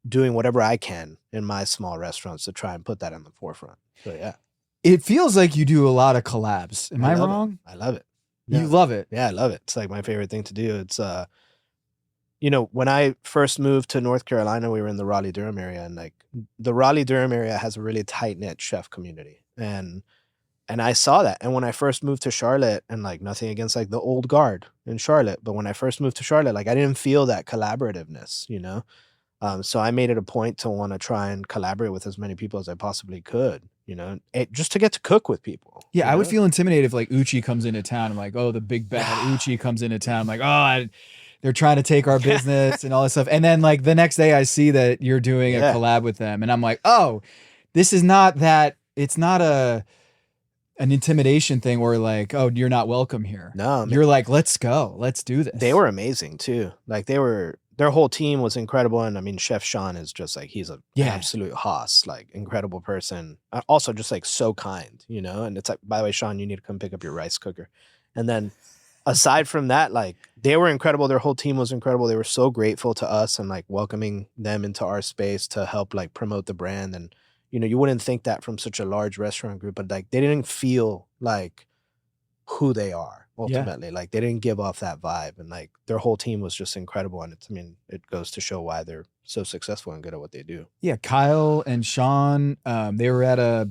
doing whatever I can in my small restaurants to try and put that in the forefront. So yeah. It feels like you do a lot of collabs. Am I wrong? I love it. You love it? Yeah, I love it. It's like my favorite thing to do. It's, when I first moved to North Carolina, we were in the Raleigh-Durham area, and like the Raleigh-Durham area has a really tight-knit chef community. And I saw that. And when I first moved to Charlotte, and like nothing against like the old guard in Charlotte, but when I first moved to Charlotte, like I didn't feel that collaborativeness, so I made it a point to want to try and collaborate with as many people as I possibly could, just to get to cook with people. Yeah, I would feel intimidated if like Uchi comes into town. I'm like, oh, the big bad Uchi comes into town. I'm like, oh, they're trying to take our business and all this stuff. And then like the next day I see that you're doing a collab with them, and I'm like, oh, this is not that. It's not an intimidation thing or like, oh, you're not welcome here. No, you're like, let's go, let's do this. They were amazing too. Like their whole team was incredible. And Chef Sean is just like, he's an absolute hoss, like incredible person. Also just like so kind, and it's like, by the way, Sean, you need to come pick up your rice cooker. And then aside from that, like they were incredible. Their whole team was incredible. They were so grateful to us and like welcoming them into our space to help like promote the brand. And, you wouldn't think that from such a large restaurant group, but like they didn't feel like who they are ultimately. Yeah. Like they didn't give off that vibe, and like their whole team was just incredible. And it goes to show why they're so successful and good at what they do. Yeah. Kyle and Sean, they were at a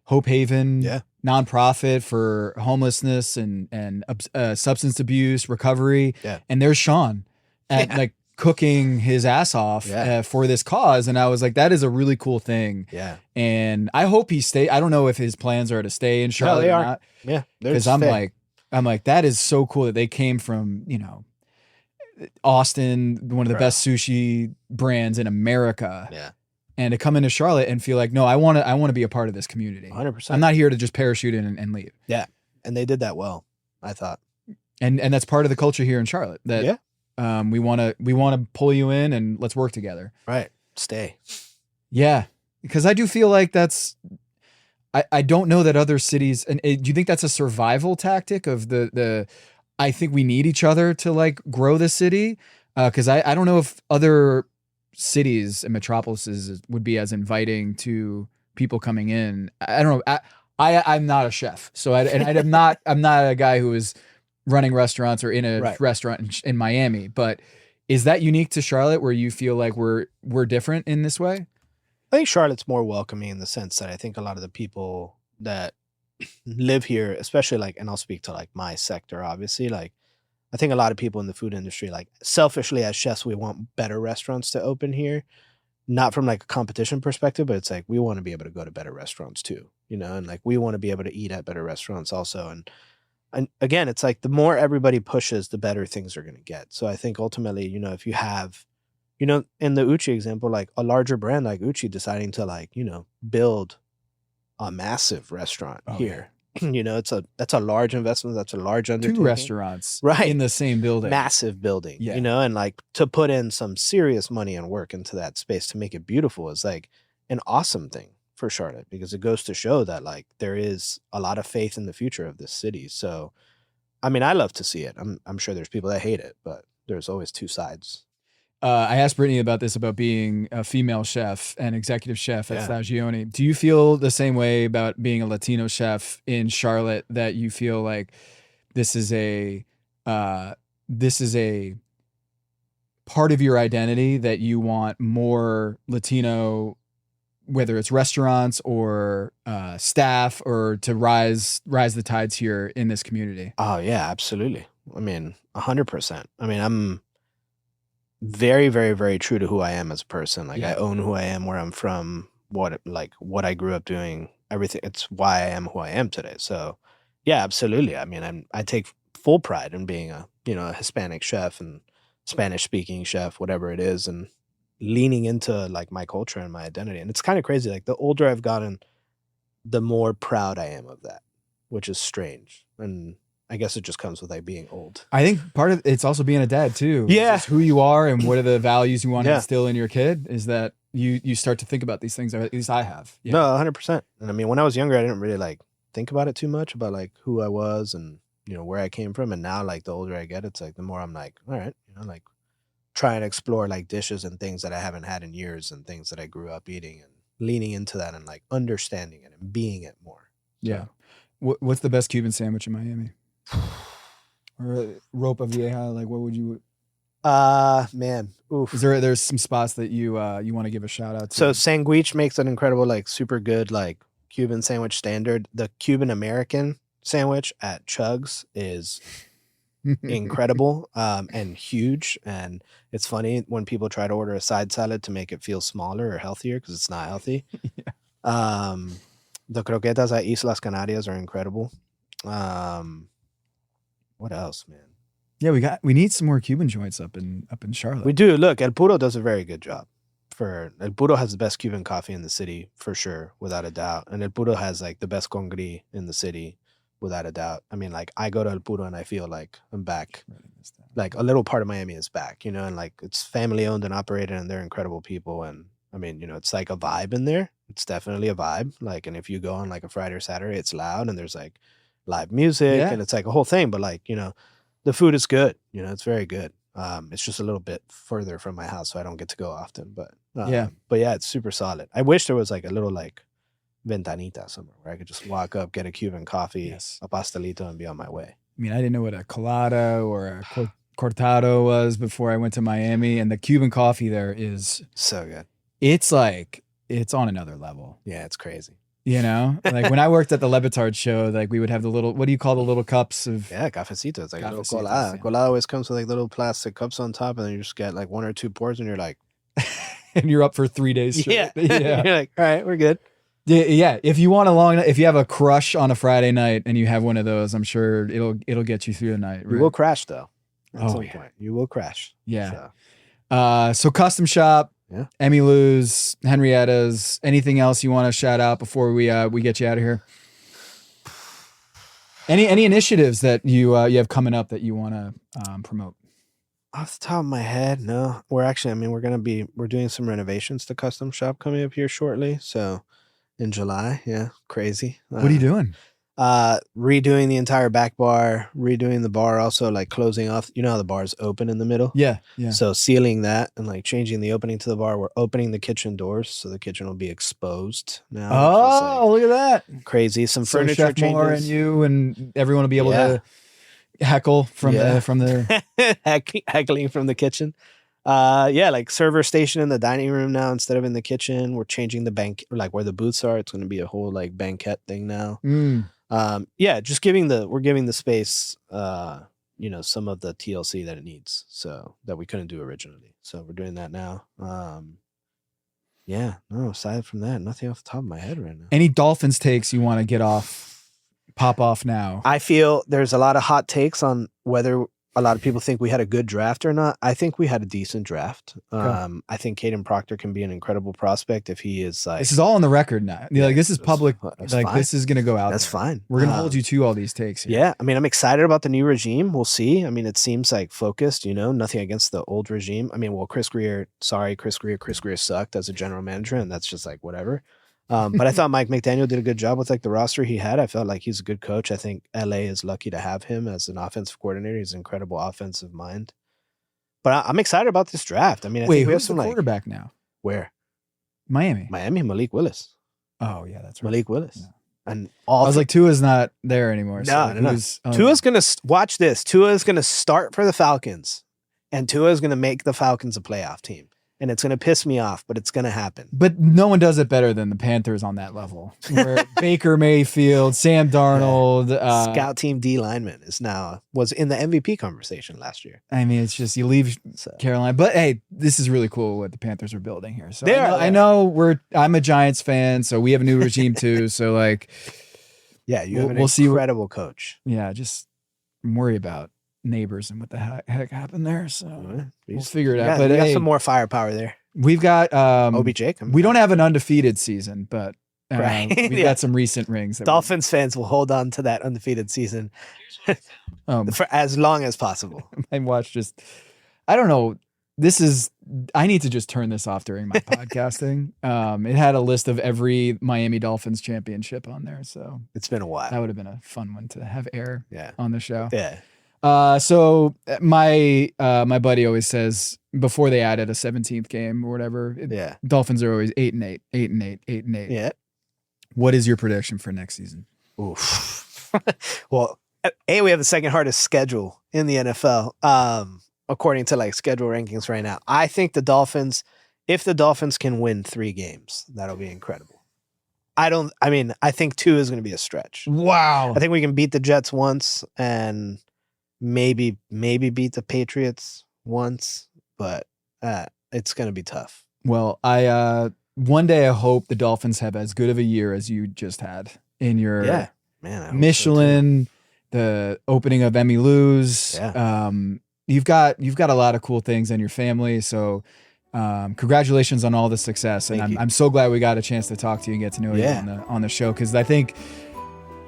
Hope Haven nonprofit for homelessness and substance abuse recovery. Yeah. And there's Sean at like cooking his ass off for this cause. And I was like, that is a really cool thing. Yeah. And I hope he stay. I don't know if his plans are to stay in Charlotte or not. Yeah. Because I'm like, I'm like, that is so cool that they came from, you know, Austin, one of the best sushi brands in America. Yeah. And to come into Charlotte and feel like, no, I want to be a part of this community. 100%. I'm not here to just parachute in and leave. Yeah. And they did that well, I thought. And that's part of the culture here in Charlotte. That we want to pull you in and let's work together. Right. Stay. Yeah. Because I do feel like that's, I don't know that other cities, and do you think that's a survival tactic of the I think we need each other to like grow the city? Because I don't know if other cities and metropolises would be as inviting to people coming in. I don't know. I'm not a chef, so I'm not a guy who is running restaurants or in a restaurant in Miami. But is that unique to Charlotte, where you feel like we're different in this way? I think Charlotte's more welcoming in the sense that I think a lot of the people that live here, especially like, and I'll speak to like my sector, obviously, like I think a lot of people in the food industry, like selfishly as chefs, we want better restaurants to open here, not from like a competition perspective, but it's like, we want to be able to go to better restaurants too, you know, and like, we want to be able to eat at better restaurants also. And again, it's like the more everybody pushes, the better things are going to get. So I think ultimately, you know, if you have, you know, in the Uchi example, like a larger brand like Uchi deciding to like, you know, build a massive restaurant here, you know, that's a large investment. That's a large undertaking. 2 restaurants right in the same building, massive building, you know, and like to put in some serious money and work into that space to make it beautiful is like an awesome thing for Charlotte, because it goes to show that like there is a lot of faith in the future of this city. So, I mean, I love to see it. I'm sure there's people that hate it, but there's always 2 sides. I asked Brittany about this, about being a female chef and executive chef at Stagione. Do you feel the same way about being a Latino chef in Charlotte, that you feel like this is a part of your identity, that you want more Latino, whether it's restaurants or staff, or to rise the tides here in this community? Oh yeah, absolutely. I mean, 100%. I mean, I'm very, very, very true to who I am as a person. Like I own who I am, where I'm from, what I grew up doing, everything. It's why I am who I am today. So yeah, absolutely. I mean, I take full pride in being a Hispanic chef and Spanish speaking chef, whatever it is, and leaning into like my culture and my identity. And it's kind of crazy. Like the older I've gotten, the more proud I am of that, which is strange. And I guess it just comes with like being old. I think part of it's also being a dad too. Yeah. It's who you are and what are the values you want to instill in your kid, is that you start to think about these things, or at least I have. Yeah. No, 100%. And I mean, when I was younger, I didn't really like think about it too much about like who I was and, you know, where I came from. And now like the older I get, it's like the more I'm like, all right, you know, like try and explore like dishes and things that I haven't had in years and things that I grew up eating, and leaning into that and like understanding it and being it more. Yeah. What's the best Cuban sandwich in Miami? Or ropa vieja, like what would you? Man, oof. Is there's some spots that you want to give a shout out to? So Sanguich makes an incredible, like super good, like Cuban sandwich standard. The Cuban American sandwich at Chugs is incredible and huge. And it's funny when people try to order a side salad to make it feel smaller or healthier, because it's not healthy. The croquetas at Islas Canarias are incredible. What else, man? Yeah, we need some more Cuban joints up in Charlotte. We do. Look, El Puro does a very good job. El Puro has the best Cuban coffee in the city, for sure, without a doubt. And El Puro has like the best congri in the city, without a doubt. I mean, like I go to El Puro and I feel like I'm back. Like a little part of Miami is back, you know, and like it's family owned and operated, and they're incredible people. And I mean, you know, it's like a vibe in there. It's definitely a vibe. Like, and if you go on like a Friday or Saturday, it's loud and there's like live music and it's like a whole thing. But like, you know, the food is good. You know, it's very good. It's just a little bit further from my house, so I don't get to go often. But yeah, it's super solid. I wish there was like a little like ventanita somewhere where I could just walk up, get a Cuban coffee, a pastelito, and be on my way. I mean, I didn't know what a colada or a cortado was before I went to Miami, and the Cuban coffee there is so good. It's like, it's on another level. Yeah, it's crazy. You know, like when I worked at the Levitard show, like we would have the little, what do you call the little cups of? Yeah, cafecito. It's like a little colada. Yeah. Colada always comes with like little plastic cups on top, and then you just get like 1 or 2 pours, and you're like, and you're up for 3 days straight. Yeah. You're like, all right, we're good. Yeah, if you want if you have a crush on a Friday night and you have one of those, I'm sure it'll get you through the night. Right? You will crash though. At some point, you will crash. Yeah. So Custom Shop, Emmy Lou's, Henrietta's. Anything else you want to shout out before we get you out of here? Any initiatives that you have coming up that you want to promote? Off the top of my head, no. We're doing some renovations to Custom Shop coming up here shortly. So in July, crazy. What are you doing? Redoing the entire back bar, redoing the bar, also like closing off. You know how the bar is open in the middle? Yeah. So sealing that and like changing the opening to the bar. We're opening the kitchen doors, so the kitchen will be exposed now. Oh, look at that! Crazy. Some So furniture Chef Moore changes. and you and everyone will be able to heckle from the heckling from the kitchen. Like server station in the dining room now instead of in the kitchen. We're changing the like where the booths are. It's going to be a whole like banquet thing now. Just we're giving the space some of the TLC that it needs, so that we couldn't do originally. So we're doing that now. Aside from that, nothing off the top of my head right now. Any Dolphins takes you want to pop off now? I feel there's a lot of hot takes on whether a lot of people think we had a good draft or not. I think we had a decent draft. Okay. I think Caden Proctor can be an incredible prospect if he is like. This is all on the record now. This is public. That's like fine. this is going to go out. That's there. fine. We're going to hold you to all these takes here. Yeah. I mean, I'm excited about the new regime. We'll see. I mean, it seems like focused, nothing against the old regime. I mean, Chris Greer sucked as a general manager, and that's just like whatever. But I thought Mike McDaniel did a good job with like the roster he had. I felt like he's a good coach. I think LA is lucky to have him as an offensive coordinator. He's an incredible offensive mind. But I'm excited about this draft. I mean, I think we have who's some the quarterback now? Where? Miami, Malik Willis. Oh yeah, that's right. Malik Willis. Yeah. And I was like, Tua's not there anymore. No. Tua's gonna watch this. Tua is gonna start for the Falcons, and Tua is gonna make the Falcons a playoff team. And it's going to piss me off, but it's going to happen. But no one does it better than the Panthers on that level. Where Baker Mayfield, Sam Darnold. Scout team D lineman was in the MVP conversation last year. I mean, it's just you leave Carolina. But hey, this is really cool what the Panthers are building here. So I know I'm a Giants fan, so we have a new regime too. So like, you have an incredible coach. Yeah, just worry about neighbors and what the heck happened there. So we'll figure it out. But we got some more firepower there. We've got OBJ. We don't have an undefeated season, but we've got some recent rings. Dolphins fans will hold on to that undefeated season for as long as possible. I watched I don't know. I need to just turn this off during my podcasting. It had a list of every Miami Dolphins championship on there. So it's been a while. That would have been a fun one to have air on the show. Yeah. So my buddy always says before they added a 17th game or whatever, Dolphins are always 8-8, 8-8, 8-8. Yeah. What is your prediction for next season? Oof. Well, we have the second hardest schedule in the NFL, according to like schedule rankings right now. I think if the Dolphins can win 3 games, that'll be incredible. I think 2 is going to be a stretch. Wow. I think we can beat the Jets once and maybe beat the Patriots once, but it's going to be tough. Well, one day I hope the Dolphins have as good of a year as you just had in your Michelin, the opening of Emmy Lou's. Yeah. You've got a lot of cool things in your family, so congratulations on all the success. And I'm so glad we got a chance to talk to you and get to know you on the show, because I think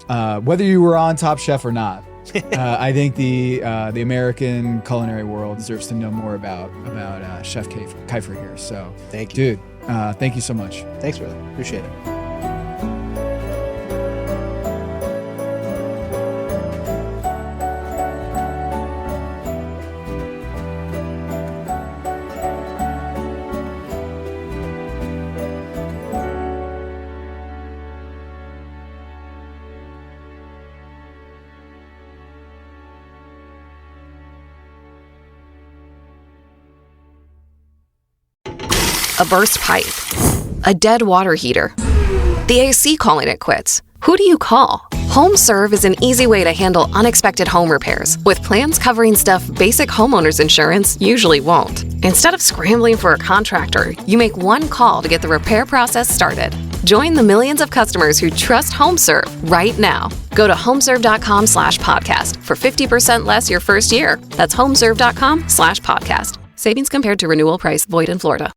whether you were on Top Chef or not, I think the American culinary world deserves to know more about Chef Kaifer here. So thank you, dude. Thank you so much. Thanks, brother. Appreciate it. A burst pipe, a dead water heater, the AC calling it quits. Who do you call? HomeServe is an easy way to handle unexpected home repairs, with plans covering stuff basic homeowners insurance usually won't. Instead of scrambling for a contractor, you make one call to get the repair process started. Join the millions of customers who trust HomeServe right now. Go to homeserve.com/podcast for 50% less your first year. That's homeserve.com/podcast. Savings compared to renewal price, void in Florida.